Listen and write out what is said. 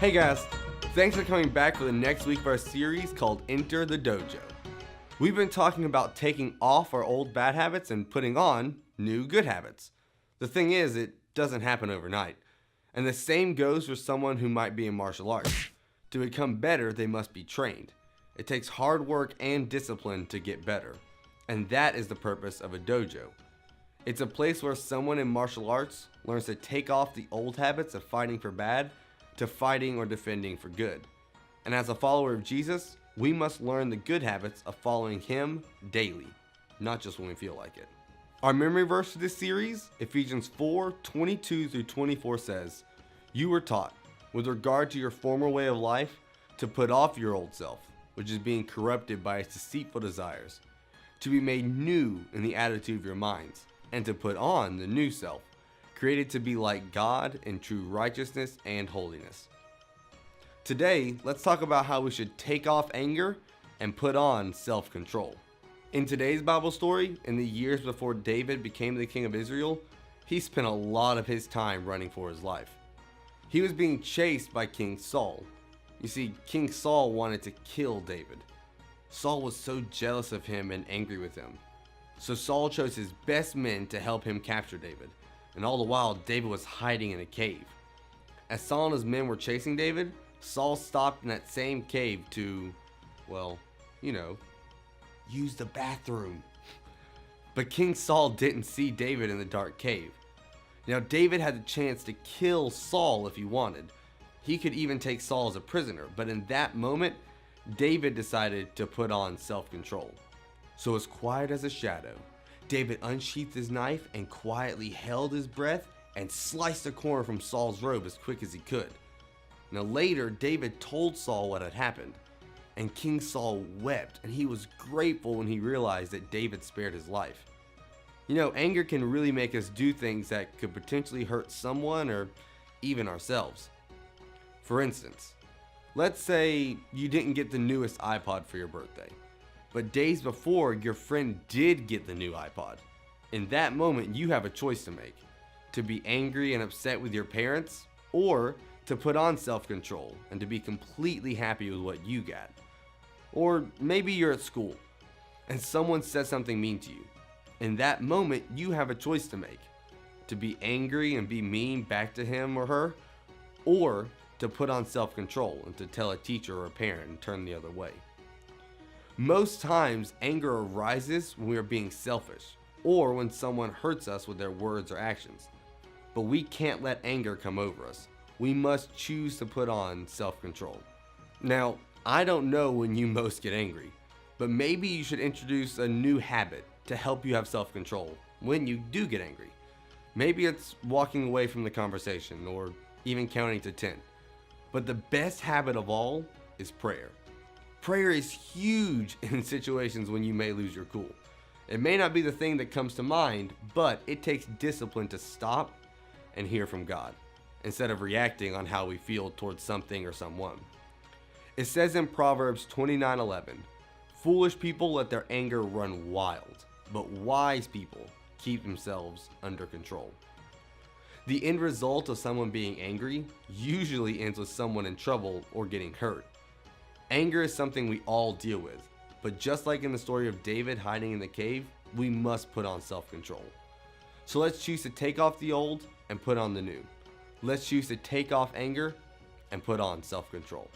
Hey guys, thanks for coming back for the next week of our series called Enter the Dojo. We've been talking about taking off our old bad habits and putting on new good habits. The thing is, it doesn't happen overnight. And the same goes for someone who might be in martial arts. To become better, they must be trained. It takes hard work and discipline to get better. And that is the purpose of a dojo. It's a place where someone in martial arts learns to take off the old habits of fighting for bad to fighting or defending for good. And as a follower of Jesus, we must learn the good habits of following Him daily, not just when we feel like it. Our memory verse for this series, Ephesians 4:22-24 says, "You were taught, with regard to your former way of life, to put off your old self, which is being corrupted by its deceitful desires, to be made new in the attitude of your minds, and to put on the new self, created to be like God in true righteousness and holiness." Today, let's talk about how we should take off anger and put on self-control. In today's Bible story, in the years before David became the king of Israel, he spent a lot of his time running for his life. He was being chased by King Saul. You see, King Saul wanted to kill David. Saul was so jealous of him and angry with him. So Saul chose his best men to help him capture David. And all the while, David was hiding in a cave. As Saul and his men were chasing David, Saul stopped in that same cave to, use the bathroom. But King Saul didn't see David in the dark cave. Now, David had the chance to kill Saul if he wanted. He could even take Saul as a prisoner, but in that moment, David decided to put on self-control. So as quiet as a shadow, David unsheathed his knife and quietly held his breath and sliced a corner from Saul's robe as quick as he could. Now later, David told Saul what had happened, and King Saul wept, and he was grateful when he realized that David spared his life. Anger can really make us do things that could potentially hurt someone or even ourselves. For instance, let's say you didn't get the newest iPod for your birthday, but days before, your friend did get the new iPod. In that moment, you have a choice to make: to be angry and upset with your parents, or to put on self-control and to be completely happy with what you got. Or maybe you're at school and someone says something mean to you. In that moment, you have a choice to make: to be angry and be mean back to him or her, or to put on self-control and to tell a teacher or a parent and turn the other way. Most times, anger arises when we are being selfish or when someone hurts us with their words or actions. But we can't let anger come over us. We must choose to put on self-control. Now, I don't know when you most get angry, but maybe you should introduce a new habit to help you have self-control when you do get angry. Maybe it's walking away from the conversation or even counting to 10. But the best habit of all is prayer. Prayer is huge in situations when you may lose your cool. It may not be the thing that comes to mind, but it takes discipline to stop and hear from God, instead of reacting on how we feel towards something or someone. It says in Proverbs 29:11, "Foolish people let their anger run wild, but wise people keep themselves under control." The end result of someone being angry usually ends with someone in trouble or getting hurt. Anger is something we all deal with, but just like in the story of David hiding in the cave, we must put on self-control. So let's choose to take off the old and put on the new. Let's choose to take off anger and put on self-control.